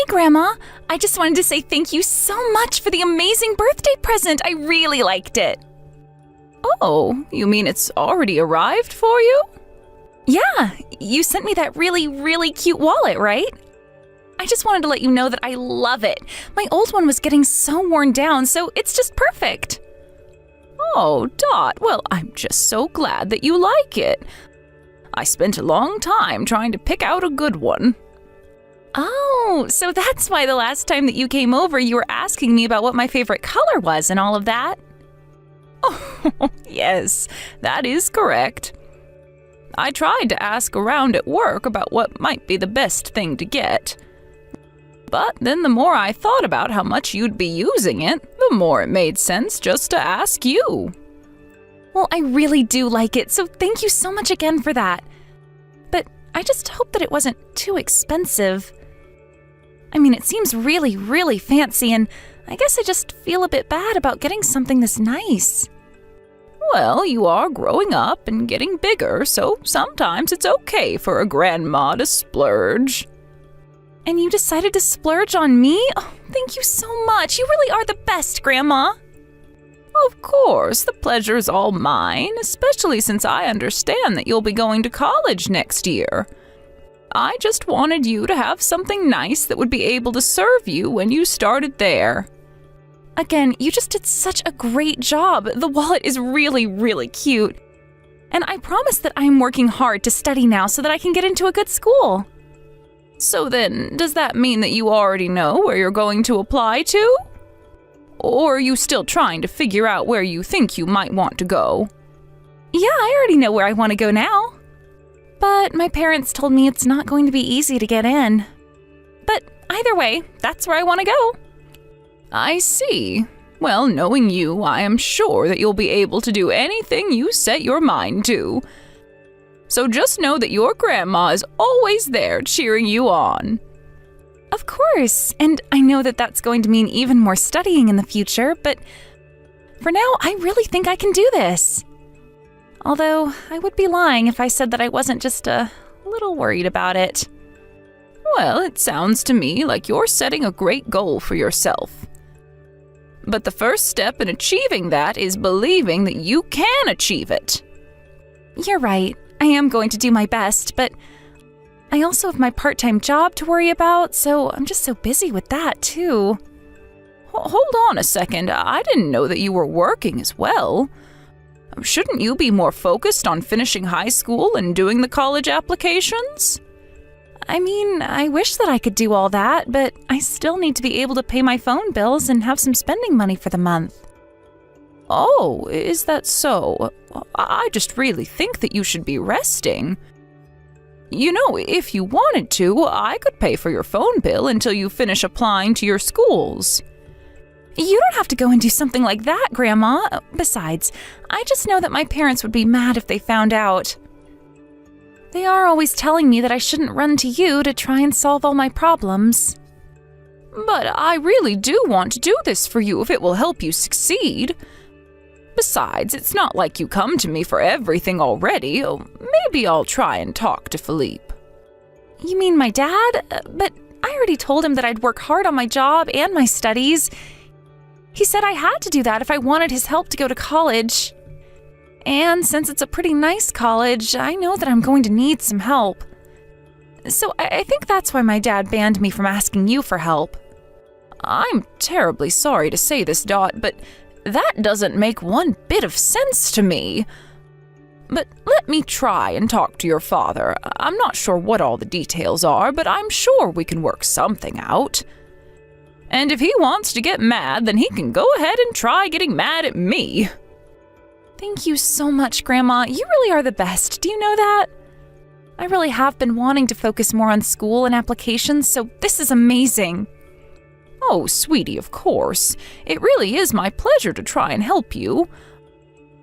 Hey, Grandma. I just wanted to say thank you so much for the amazing birthday present. I really liked it. Oh, you mean it's already arrived for you? Yeah, you sent me that really, really cute wallet, right? I just wanted to let you know that I love it. My old one was getting so worn down, so it's just perfect. Oh, Dot, well, I'm just so glad that you like it. I spent a long time trying to pick out a good one. Oh, so that's why the last time that you came over, you were asking me about what my favorite color was and all of that? Oh, yes, that is correct. I tried to ask around at work about what might be the best thing to get. But then the more I thought about how much you'd be using it, the more it made sense just to ask you. Well, I really do like it, so thank you so much again for that. But I just hope that it wasn't too expensive. I mean, it seems really, really fancy, and I guess I just feel a bit bad about getting something this nice. Well, you are growing up and getting bigger, so sometimes it's okay for a grandma to splurge. And you decided to splurge on me? Oh, thank you so much. You really are the best, Grandma. Of course, the pleasure's all mine, especially since I understand that you'll be going to college next year. I just wanted you to have something nice that would be able to serve you when you started there. Again, you just did such a great job. The wallet is really, really cute. And I promise that I'm working hard to study now so that I can get into a good school. So then, does that mean that you already know where you're going to apply to? Or are you still trying to figure out where you think you might want to go? Yeah, I already know where I want to go now. But my parents told me it's not going to be easy to get in. But either way, that's where I want to go. I see. Well, knowing you, I am sure that you'll be able to do anything you set your mind to. So just know that your grandma is always there cheering you on. Of course, and I know that that's going to mean even more studying in the future, but for now, I really think I can do this. Although, I would be lying if I said that I wasn't just a little worried about it. Well, it sounds to me like you're setting a great goal for yourself. But the first step in achieving that is believing that you can achieve it. You're right. I am going to do my best, but I also have my part-time job to worry about, so I'm just so busy with that, too. Hold on a second. I didn't know that you were working as well. Shouldn't you be more focused on finishing high school and doing the college applications? I mean, I wish that I could do all that, but I still need to be able to pay my phone bills and have some spending money for the month. Oh, is that so? I just really think that you should be resting. You know, if you wanted to, I could pay for your phone bill until you finish applying to your schools. You don't have to go and do something like that, Grandma. Besides, I just know that my parents would be mad if they found out. They are always telling me that I shouldn't run to you to try and solve all my problems. But I really do want to do this for you if it will help you succeed. Besides, it's not like you come to me for everything already. Maybe I'll try and talk to Philippe. You mean my dad? But I already told him that I'd work hard on my job and my studies. He said I had to do that if I wanted his help to go to college. And since it's a pretty nice college, I know that I'm going to need some help. So I think that's why my dad banned me from asking you for help. I'm terribly sorry to say this, Dot, but that doesn't make one bit of sense to me. But let me try and talk to your father. I'm not sure what all the details are, but I'm sure we can work something out. And if he wants to get mad, then he can go ahead and try getting mad at me. Thank you so much, Grandma. You really are the best. Do you know that? I really have been wanting to focus more on school and applications, so this is amazing. Oh, sweetie, of course. It really is my pleasure to try and help you.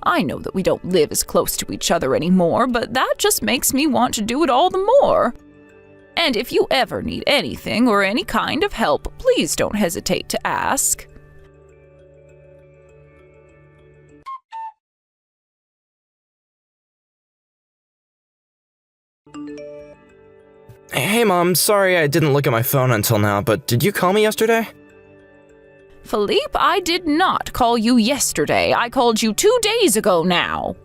I know that we don't live as close to each other anymore, but that just makes me want to do it all the more. And if you ever need anything or any kind of help, please don't hesitate to ask. Hey, Mom, sorry I didn't look at my phone until now, but did you call me yesterday? Philippe, I did not call you yesterday. I called you 2 days ago now.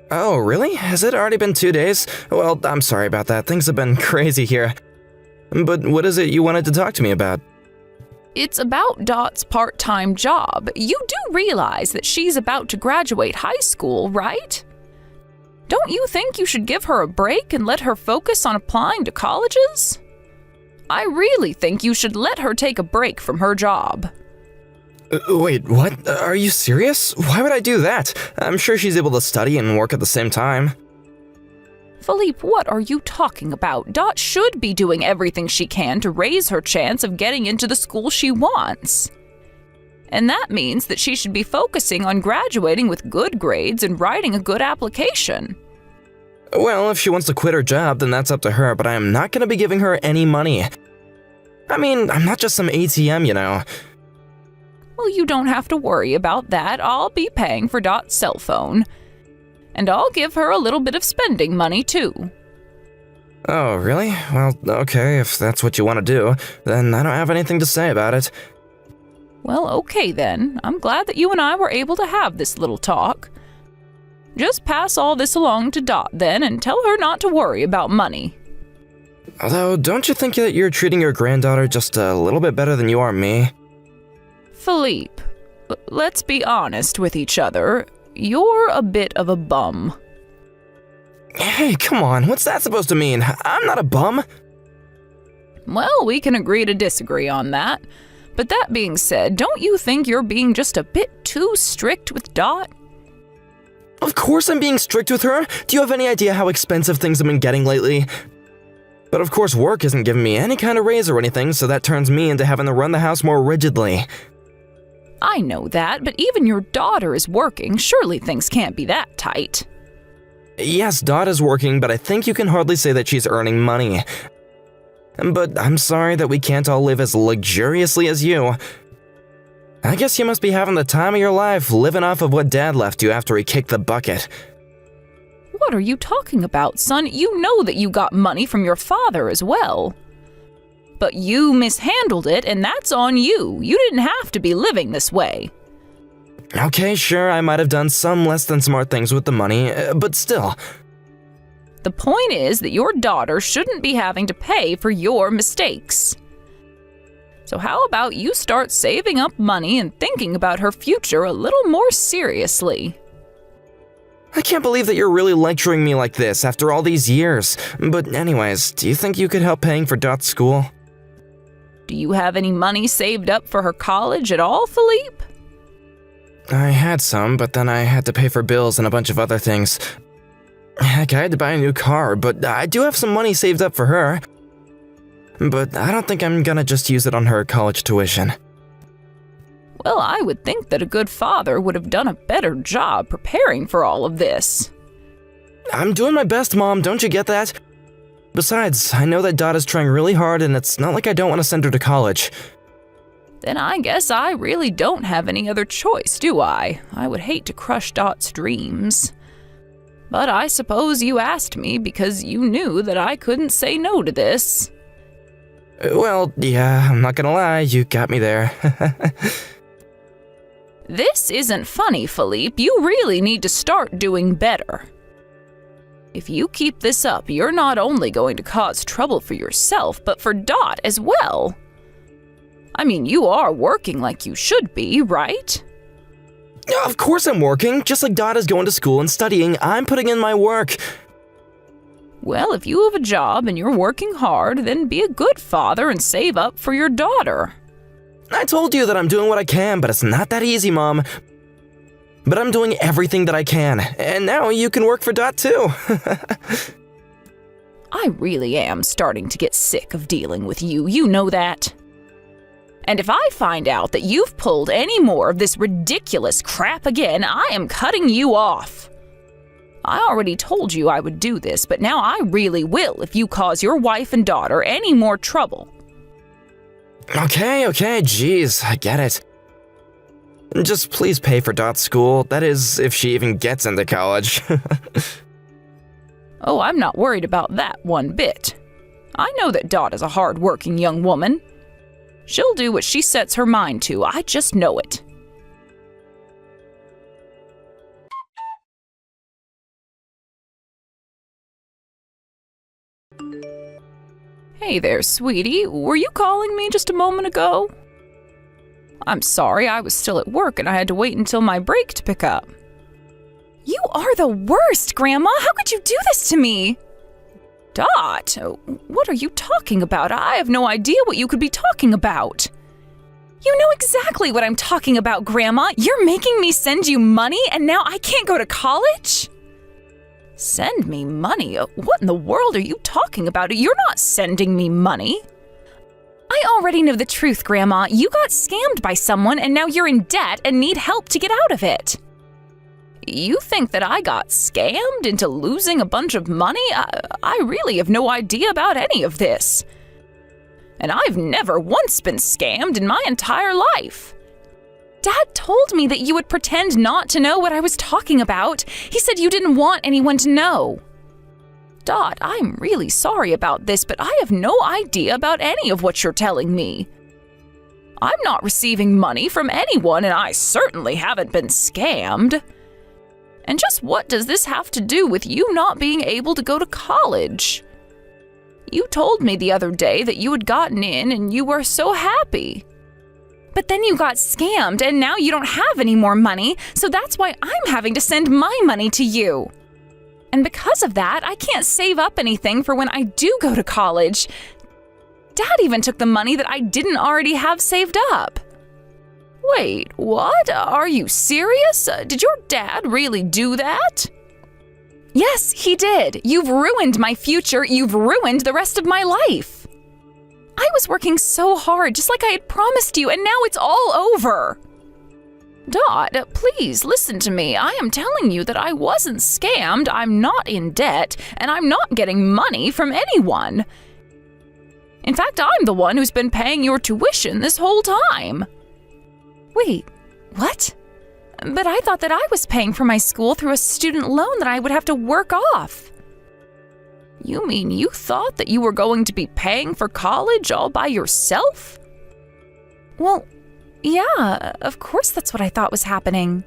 Oh, really? Has it already been 2 days? Well, I'm sorry about that. Things have been crazy here. But what is it you wanted to talk to me about? It's about Dot's part-time job. You do realize that she's about to graduate high school, right? Don't you think you should give her a break and let her focus on applying to colleges? I really think you should let her take a break from her job. Wait, what? Are you serious? Why would I do that? I'm sure she's able to study and work at the same time. Philippe, what are you talking about? Dot should be doing everything she can to raise her chance of getting into the school she wants. And that means that she should be focusing on graduating with good grades and writing a good application. Well, if she wants to quit her job, then that's up to her, but I am not going to be giving her any money. I mean, I'm not just some ATM, you know. Well, you don't have to worry about that. I'll be paying for Dot's cell phone. And I'll give her a little bit of spending money, too. Oh, really? Well, okay, if that's what you want to do, then I don't have anything to say about it. Well, okay then. I'm glad that you and I were able to have this little talk. Just pass all this along to Dot then and tell her not to worry about money. Although, don't you think that you're treating your granddaughter just a little bit better than you are me? Philippe, let's be honest with each other. You're a bit of a bum. Hey, come on, what's that supposed to mean? I'm not a bum. Well, we can agree to disagree on that. But that being said, don't you think you're being just a bit too strict with Dot? Of course I'm being strict with her. Do you have any idea how expensive things have been getting lately? But of course work isn't giving me any kind of raise or anything, so that turns me into having to run the house more rigidly. I know that, but even your daughter is working. Surely things can't be that tight. Yes, Dot is working, but I think you can hardly say that she's earning money. But I'm sorry that we can't all live as luxuriously as you. I guess you must be having the time of your life living off of what Dad left you after he kicked the bucket. What are you talking about, son? You know that you got money from your father as well. But you mishandled it, and that's on you. You didn't have to be living this way. Okay, sure, I might have done some less than smart things with the money, but still. The point is that your daughter shouldn't be having to pay for your mistakes. So how about you start saving up money and thinking about her future a little more seriously? I can't believe that you're really lecturing me like this after all these years. But anyways, do you think you could help paying for Dot's school? Do you have any money saved up for her college at all, Philippe? I had some, but then I had to pay for bills and a bunch of other things. Heck, I had to buy a new car, but I do have some money saved up for her. But I don't think I'm gonna just use it on her college tuition. Well, I would think that a good father would have done a better job preparing for all of this. I'm doing my best, Mom, don't you get that? Besides, I know that Dot is trying really hard and it's not like I don't want to send her to college. Then I guess I really don't have any other choice, do I? I would hate to crush Dot's dreams. But I suppose you asked me because you knew that I couldn't say no to this. Well, yeah, I'm not gonna lie, you got me there. This isn't funny, Philippe. You really need to start doing better. If you keep this up, you're not only going to cause trouble for yourself, but for Dot as well. I mean, you are working like you should be, right? Of course I'm working. Just like Dot is going to school and studying, I'm putting in my work. Well, if you have a job and you're working hard, then be a good father and save up for your daughter. I told you that I'm doing what I can, but it's not that easy, Mom. But I'm doing everything that I can, and now you can work for Dot too. I really am starting to get sick of dealing with you, you know that. And if I find out that you've pulled any more of this ridiculous crap again, I am cutting you off. I already told you I would do this, but now I really will if you cause your wife and daughter any more trouble. Okay, geez, I get it. Just please pay for Dot's school, that is, if she even gets into college. Oh, I'm not worried about that one bit. I know that Dot is a hard-working young woman. She'll do what she sets her mind to, I just know it. Hey there, sweetie. Were you calling me just a moment ago? I'm sorry, I was still at work and I had to wait until my break to pick up. You are the worst, Grandma! How could you do this to me? Dot, what are you talking about? I have no idea what you could be talking about. You know exactly what I'm talking about, Grandma. You're making me send you money and now I can't go to college? Send me money? What in the world are you talking about? You're not sending me money. I already know the truth, Grandma. You got scammed by someone and now you're in debt and need help to get out of it. You think that I got scammed into losing a bunch of money? I really have no idea about any of this. And I've never once been scammed in my entire life. Dad told me that you would pretend not to know what I was talking about. He said you didn't want anyone to know. Dot, I'm really sorry about this, but I have no idea about any of what you're telling me. I'm not receiving money from anyone, and I certainly haven't been scammed. And just what does this have to do with you not being able to go to college? You told me the other day that you had gotten in and you were so happy. But then you got scammed and now you don't have any more money, so that's why I'm having to send my money to you. And because of that, I can't save up anything for when I do go to college. Dad even took the money that I didn't already have saved up. Wait, what? Are you serious? Did your dad really do that? Yes, he did. You've ruined my future. You've ruined the rest of my life. I was working so hard, just like I had promised you, and now it's all over. Dot, please listen to me. I am telling you that I wasn't scammed, I'm not in debt, and I'm not getting money from anyone. In fact, I'm the one who's been paying your tuition this whole time. Wait, what? But I thought that I was paying for my school through a student loan that I would have to work off. You mean you thought that you were going to be paying for college all by yourself? Well, yeah, of course that's what I thought was happening.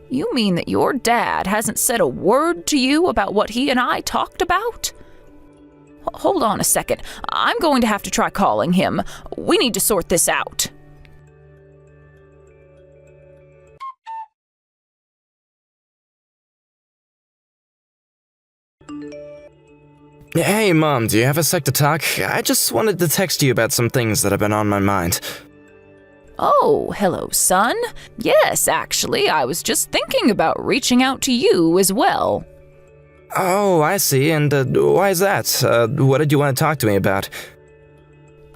You mean that your dad hasn't said a word to you about what he and I talked about? Hold on a second. I'm going to have to try calling him. We need to sort this out. Hey, Mom, do you have a sec to talk? I just wanted to text you about some things that have been on my mind. Oh, hello, son. Yes, actually, I was just thinking about reaching out to you as well. Oh, I see, and why is that? What did you want to talk to me about?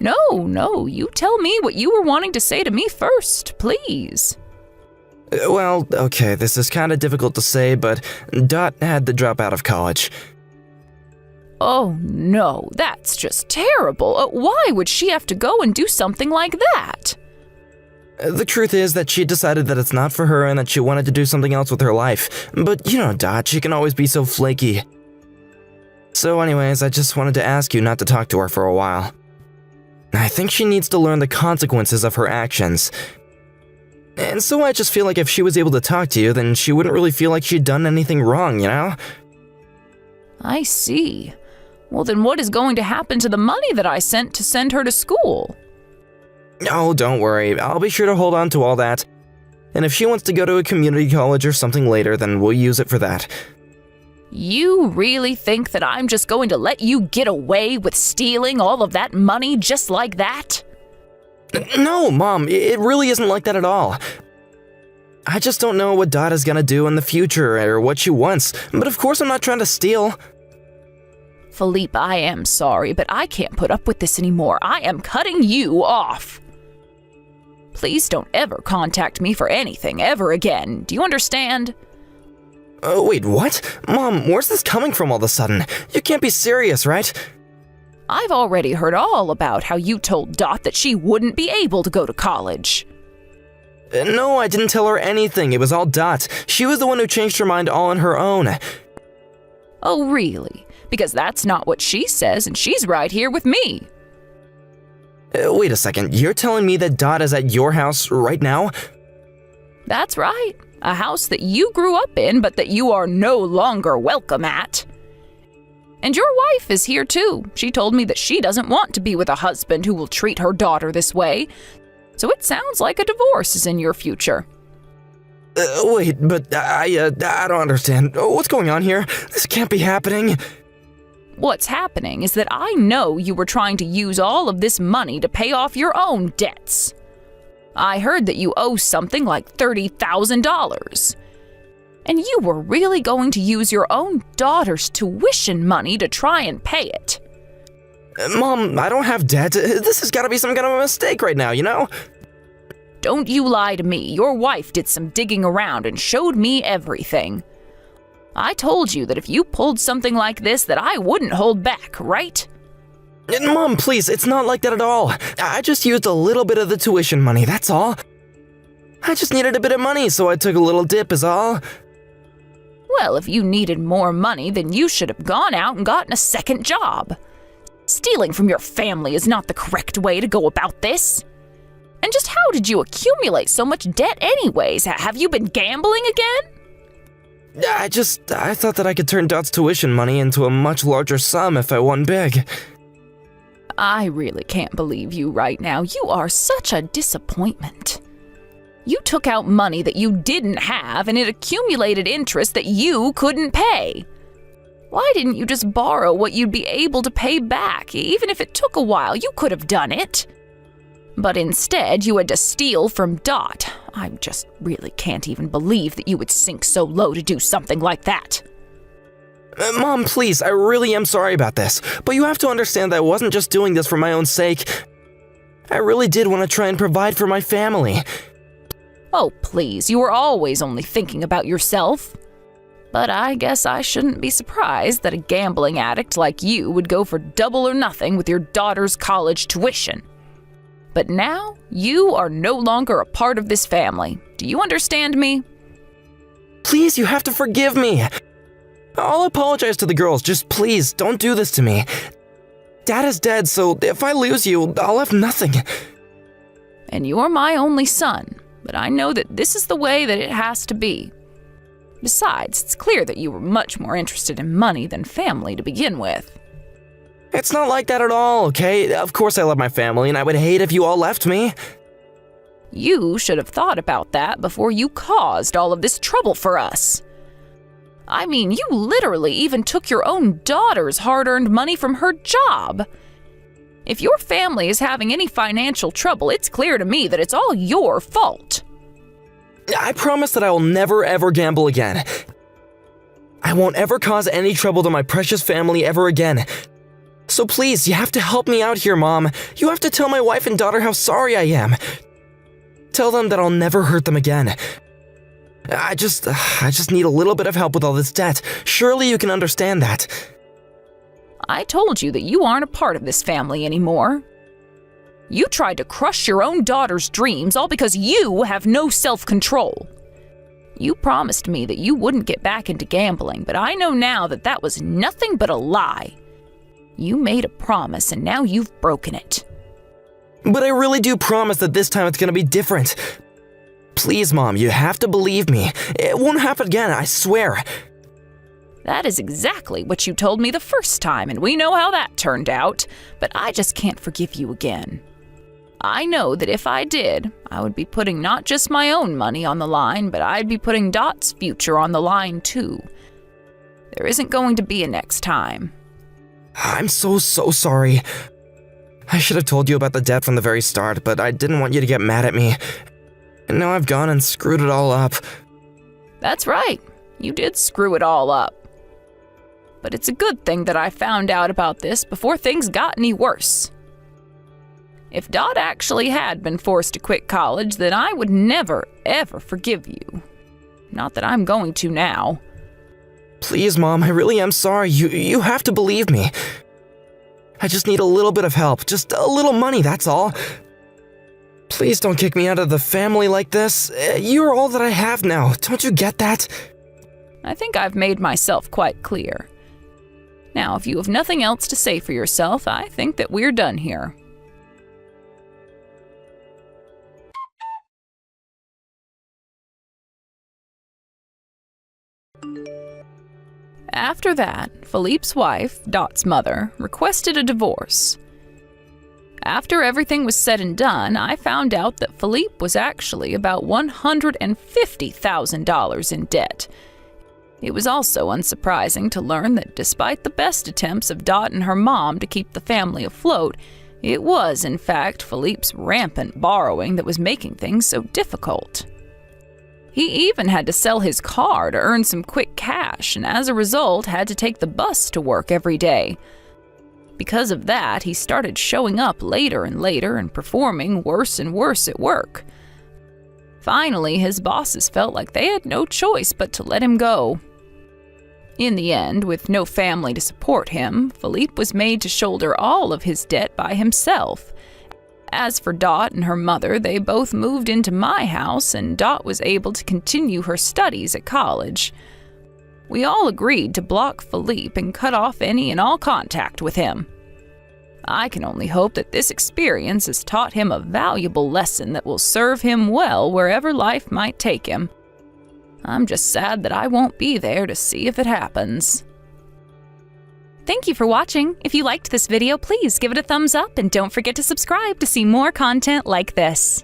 No, you tell me what you were wanting to say to me first, please. Well, okay, this is kind of difficult to say, but Dot had to drop out of college. Oh no, that's just terrible. Why would she have to go and do something like that? The truth is that she decided that it's not for her and that she wanted to do something else with her life. But you know Dot, she can always be so flaky. So anyways, I just wanted to ask you not to talk to her for a while. I think she needs to learn the consequences of her actions. And so I just feel like if she was able to talk to you, then she wouldn't really feel like she'd done anything wrong, you know? I see. Well, then what is going to happen to the money that I sent to send her to school? Oh, don't worry. I'll be sure to hold on to all that. And if she wants to go to a community college or something later, then we'll use it for that. You really think that I'm just going to let you get away with stealing all of that money just like that? No, Mom, it really isn't like that at all. I just don't know what Dot is gonna do in the future or what she wants, but of course I'm not trying to steal. Philippe, I am sorry, but I can't put up with this anymore. I am cutting you off. Please don't ever contact me for anything ever again. Do you understand? Wait, what? Mom, where's this coming from all of a sudden? You can't be serious, right? I've already heard all about how you told Dot that she wouldn't be able to go to college. No, I didn't tell her anything. It was all Dot. She was the one who changed her mind all on her own. Oh, really? because that's not what she says, and she's right here with me. Wait a second, you're telling me that Dot is at your house right now? That's right. A house that you grew up in, but that you are no longer welcome at. And your wife is here too. She told me that she doesn't want to be with a husband who will treat her daughter this way. So it sounds like a divorce is in your future. Wait, but I don't understand. What's going on here? This can't be happening. What's happening is that I know you were trying to use all of this money to pay off your own debts. I heard that you owe something like $30,000. And you were really going to use your own daughter's tuition money to try and pay it. Mom, I don't have debt. This has got to be some kind of a mistake right now, you know? Don't you lie to me. Your wife did some digging around and showed me everything. I told you that if you pulled something like this that I wouldn't hold back, right? Mom, please, it's not like that at all. I just used a little bit of the tuition money, that's all. I just needed a bit of money, so I took a little dip is all. Well, if you needed more money, then you should have gone out and gotten a second job. Stealing from your family is not the correct way to go about this. And just how did you accumulate so much debt anyways? Have you been gambling again? I thought that I could turn Dot's tuition money into a much larger sum if I won big. I really can't believe you right now. You are such a disappointment. You took out money that you didn't have and it accumulated interest that you couldn't pay. Why didn't you just borrow what you'd be able to pay back? Even if it took a while, you could have done it. But instead, you had to steal from Dot. I just really can't even believe that you would sink so low to do something like that. Mom, please, I really am sorry about this, but you have to understand that I wasn't just doing this for my own sake. I really did want to try and provide for my family. Oh, please, you were always only thinking about yourself. But I guess I shouldn't be surprised that a gambling addict like you would go for double or nothing with your daughter's college tuition. But now, you are no longer a part of this family. Do you understand me? Please, you have to forgive me. I'll apologize to the girls, just please, don't do this to me. Dad is dead, so if I lose you, I'll have nothing. And you're my only son, but I know that this is the way that it has to be. Besides, it's clear that you were much more interested in money than family to begin with. It's not like that at all, okay? Of course I love my family, and I would hate if you all left me. You should have thought about that before you caused all of this trouble for us. I mean, you literally even took your own daughter's hard-earned money from her job. If your family is having any financial trouble, it's clear to me that it's all your fault. I promise that I will never ever gamble again. I won't ever cause any trouble to my precious family ever again. So please, you have to help me out here, Mom. You have to tell my wife and daughter how sorry I am. Tell them that I'll never hurt them again. I just need a little bit of help with all this debt. Surely you can understand that. I told you that you aren't a part of this family anymore. You tried to crush your own daughter's dreams all because you have no self-control. You promised me that you wouldn't get back into gambling, but I know now that that was nothing but a lie. You made a promise and now you've broken it. But I really do promise that this time it's gonna be different. Please, Mom, you have to believe me. It won't happen again, I swear. That is exactly what you told me the first time, and we know how that turned out, but I just can't forgive you again. I know that if I did, I would be putting not just my own money on the line, but I'd be putting Dot's future on the line too. There isn't going to be a next time. I'm so sorry. I should have told you about the debt from the very start, but I didn't want you to get mad at me. And now I've gone and screwed it all up. That's right. You did screw it all up. But it's a good thing that I found out about this before things got any worse. If Dot actually had been forced to quit college, then I would never, ever forgive you. Not that I'm going to now. Please, Mom, I really am sorry. You have to believe me. I just need a little bit of help. Just a little money, that's all. Please don't kick me out of the family like this. You're all that I have now. Don't you get that? I think I've made myself quite clear. Now, if you have nothing else to say for yourself, I think that we're done here. After that, Philippe's wife, Dot's mother, requested a divorce. After everything was said and done, I found out that Philippe was actually about $150,000 in debt. It was also unsurprising to learn that despite the best attempts of Dot and her mom to keep the family afloat, it was, in fact, Philippe's rampant borrowing that was making things so difficult. He even had to sell his car to earn some quick cash, and as a result had to take the bus to work every day. Because of that, he started showing up later and later and performing worse and worse at work. Finally, his bosses felt like they had no choice but to let him go. In the end, with no family to support him, Philippe was made to shoulder all of his debt by himself. As for Dot and her mother, they both moved into my house, and Dot was able to continue her studies at college. We all agreed to block Philippe and cut off any and all contact with him. I can only hope that this experience has taught him a valuable lesson that will serve him well wherever life might take him. I'm just sad that I won't be there to see if it happens. Thank you for watching. If you liked this video, please give it a thumbs up and don't forget to subscribe to see more content like this.